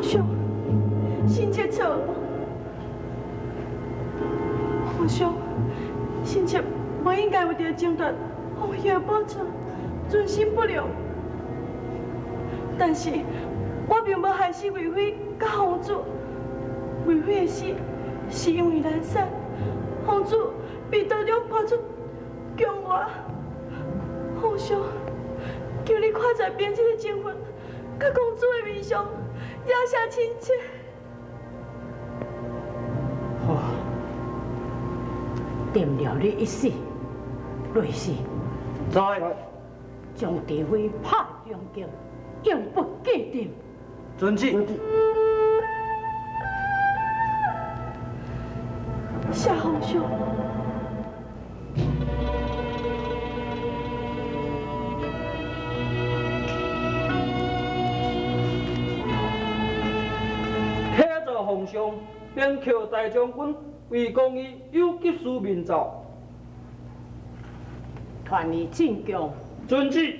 皇上，臣妾错了。皇上，臣妾不应该为着争夺皇爷的宝座，存心不良。但是，我并无害死贵妃甲皇主。贵妃的死是因为难产，皇主被道中判出宫外。皇上，求你看在编辑的情分，甲公主的面上，饶下臣妾。好，掂了你一死，累死。在。将帝妃拍中宫，永不记定。遵旨。谢皇上。启奏皇上，边寇大将军为公义有急事明奏，传你进宫。遵旨。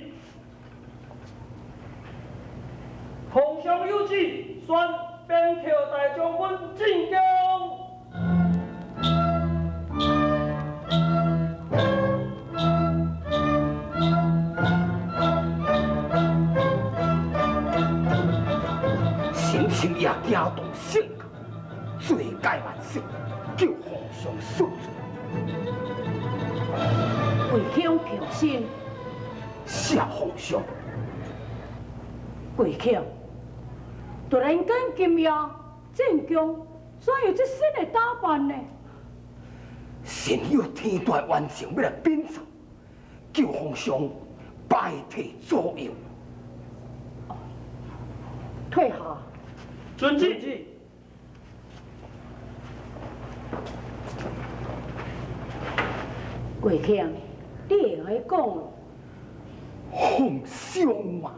皇上有旨，宣边寇大将军进宫。神圣也惊动圣教，罪该万死，叫皇上恕罪。为乡平身，谢皇上。贵卿，突然间今夜进宫，怎有这新的打扮呢？神有天大冤情要来鞭策，叫皇上拜替左右。退下。遵旨。贵卿，你会讲？皇上啊！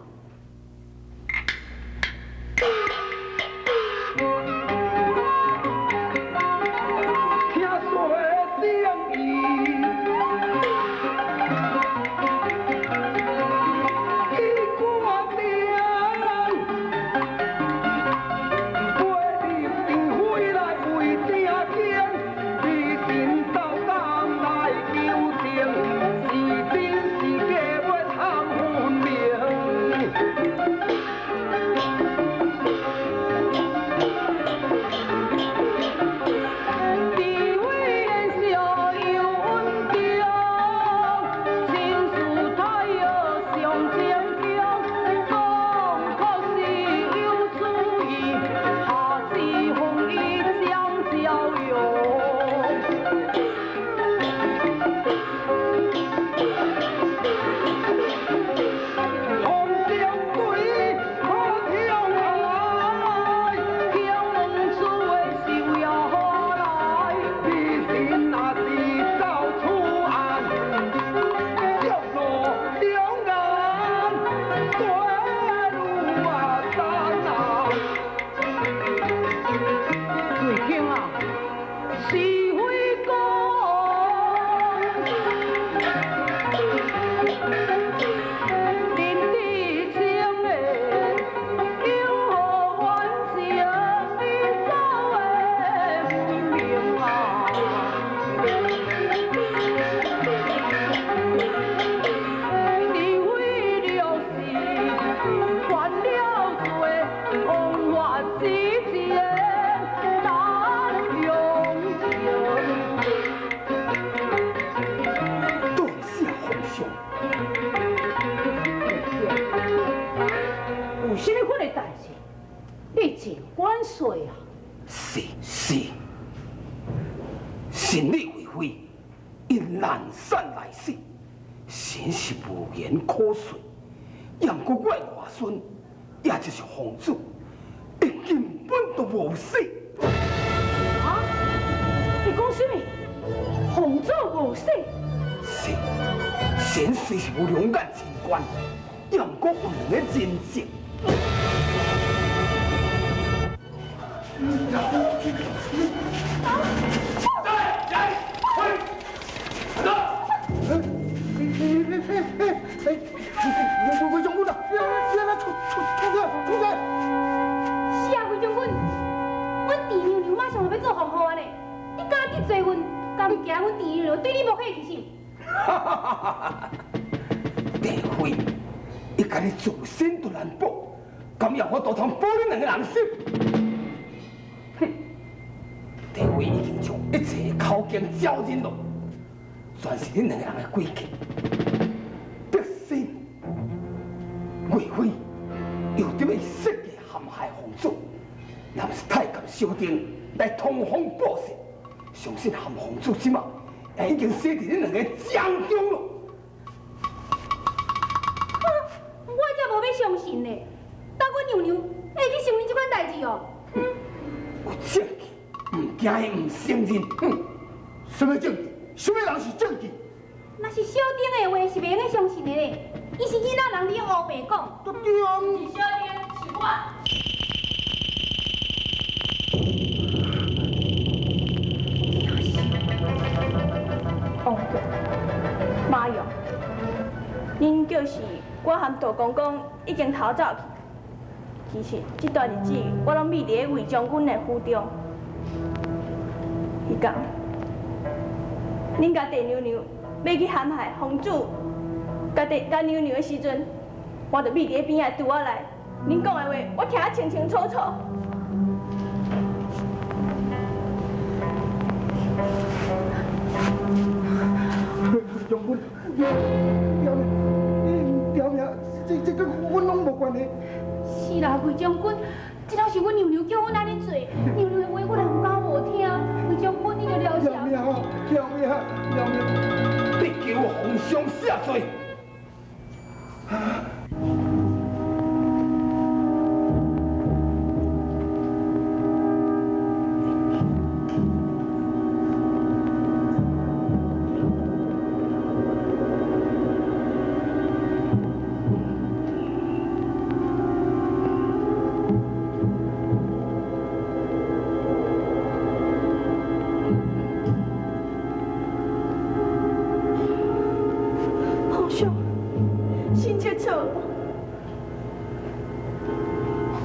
是，神力为非，因难散来世，神是无言可说。杨国我的外孙，也就是皇子，根本都无死。啊？你讲什么？皇子无死？是，神虽是有两眼清官，杨国有两个人性。是啊，为着惊阮弟娘对你无客气心。哈哈哈哈！地辉，伊家己自身都难保，敢要我都通保你两个人心？哼！地辉已经将一切口径招认了，全是恁两个人的诡计。德心，魏辉又踮咧设计陷害皇祖，若不是太监小丁来通风报信，相信陷皇祖即马已经死伫恁两个掌中了。我才无要相信呢，等阮娘娘会去承认这款代志哦。有证据，唔惊伊唔承认。什么证据？什么人是证据？若是小丁的话是袂用相信的咧，伊是囡仔人咧黑白讲。对啊。是小丁，是我。哦，妈哟！恁就是我和杜公公已经逃走去。其实这段日子我拢秘伫咧魏将军的府中。迄天，恁家弟娘娘要去陷害皇主，家娘娘的时阵，我就秘伫咧边仔拄仔来。恁讲的话，我听得清清楚楚。将军，条命，这跟阮拢无关系。是啦，魏将军，这拢是阮娘娘叫阮安尼做，娘娘的话我人家无听，魏将军你就了解。条命，你叫我皇上下罪。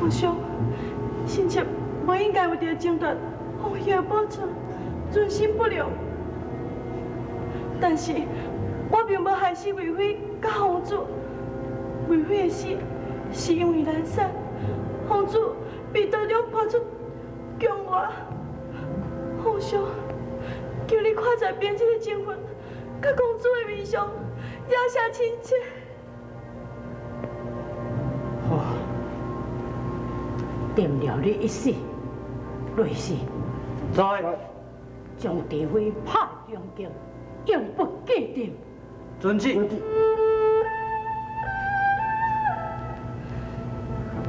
皇上，臣妾不应该为着争夺皇爷的宝座，存心不良。但是我并无害死贵妃甲皇子，贵妃的死是因为难产，皇子被刀中抛出宫外。皇上，求你看在边这个情分，甲公主的面上，饶下臣妾。掂了你一世，累死，在。将地位拍中宫，永不记定。遵旨。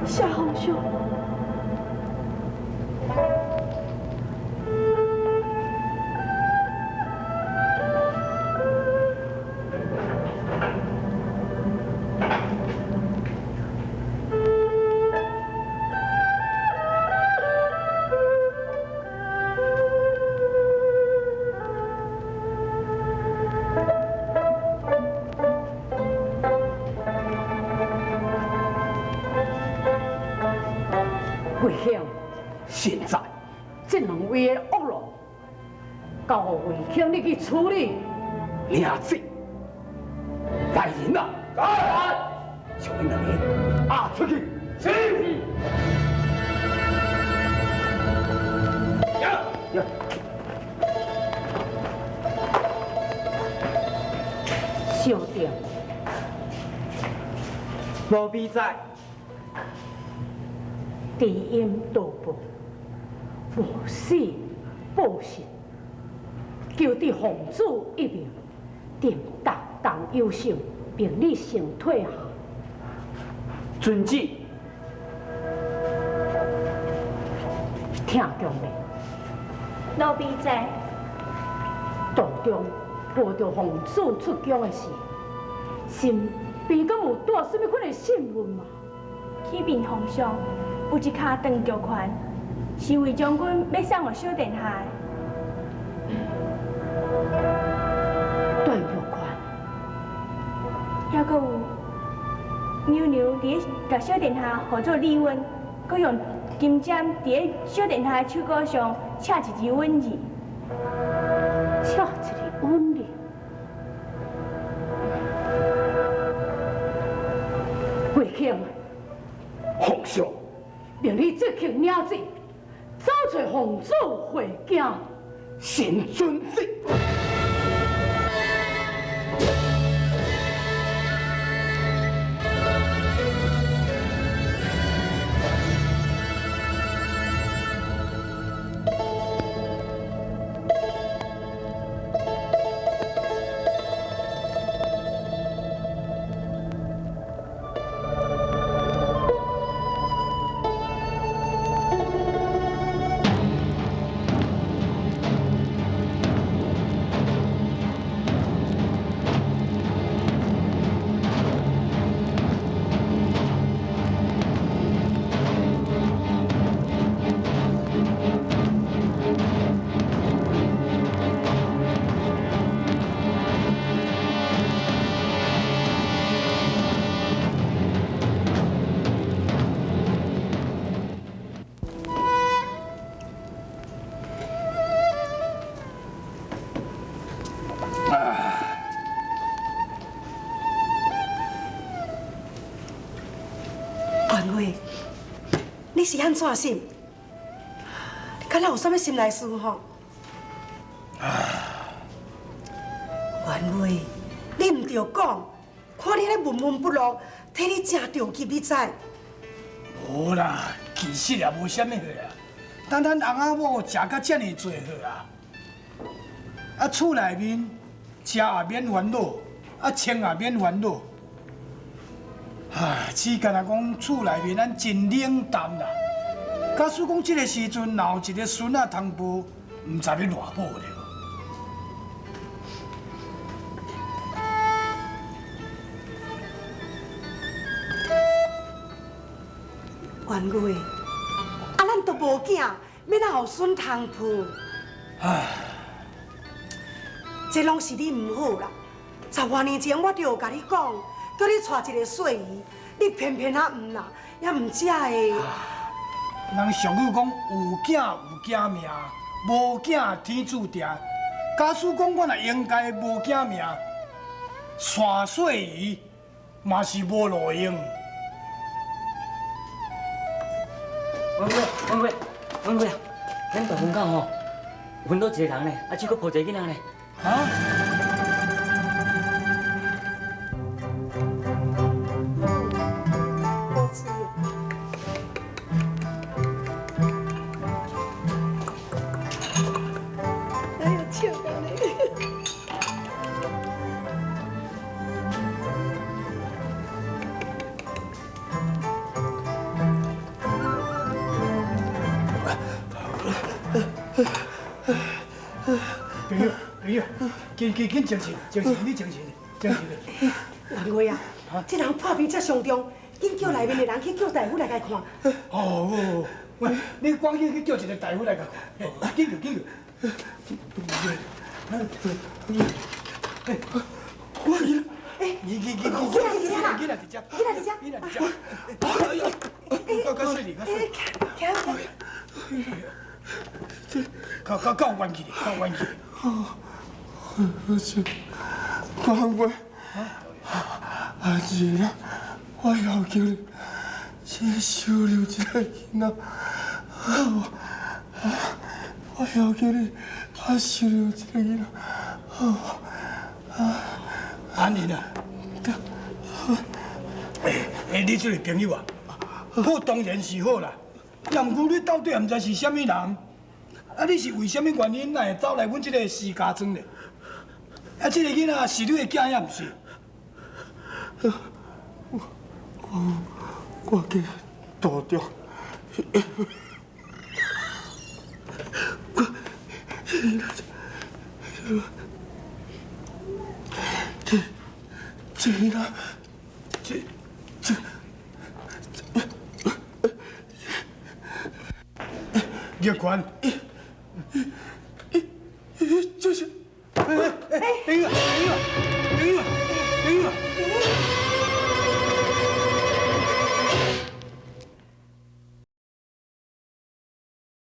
谢皇上。魏兄，现在这两位的恶路，交魏兄你去处理。领旨，来人啊！来，将你两个押出去。是。呀。小弟，无必在。知音道报，无死报信，求得皇主一命，定大当优秀，并立成退下。遵旨。听中没？老毕在。道中报着皇主出宫的事，身边敢有带什么款的新闻吗？启禀皇上，有一卡长轿款，是魏将军要送予小殿下的。断轿款，还阁有娘娘伫咧甲小殿下合作离婚，阁用金针伫咧小殿下的手骨上刺一支吻字。恰一个温柔。贵卿，皇上，命你即刻领旨，找找皇子回京。臣遵旨。元惠，你是安怎想？敢若有啥物心内事吼？元惠，你唔着讲，看你咧闷闷不乐，替你真着急，你知？无啦，其实也无啥物货啊。但咱翁仔某食甲遮尔济好啊，啊厝内面食也免烦恼，啊穿也免烦恼。唉，只干那讲厝内面咱真冷淡啦。假使讲这个时阵若有一个孙仔通抱，唔知要偌好了。元惠，啊咱都无囝，要哪有孙通抱？唉，这拢是你唔好啦。10多年前我就有甲你讲，叫你娶一个细姨，你偏偏啊唔啦，也唔只会。人俗语讲有囝有囝命，无囝天注定。假使讲我若应该无囝命，娶细姨嘛是无路用。文贵啊，咱大风港吼，分到一个人呢，啊，只阁抱一个囡仔呢。啊？哎呀，笑到你！朋友，紧精神，你精神。元惠啊，这人破病这上重，紧叫内面的人去叫大夫来甲看。哦，喂，你赶紧去叫一个大夫来甲看，紧去。我去。囡仔伫遮。哎呀，较细哩。较有元气。关关，阿姐啦，我要叫你先收留一个囡仔，我要叫你收留一个囡仔，安尼啦。你这个朋友啊，好当然是好啦，也毋过你到底也毋知是啥物人，啊，你是为什么原因会走来阮这个私家庄呢？啊，这个囡仔是你的囝也毋是？我给大掉。这啦，玉环，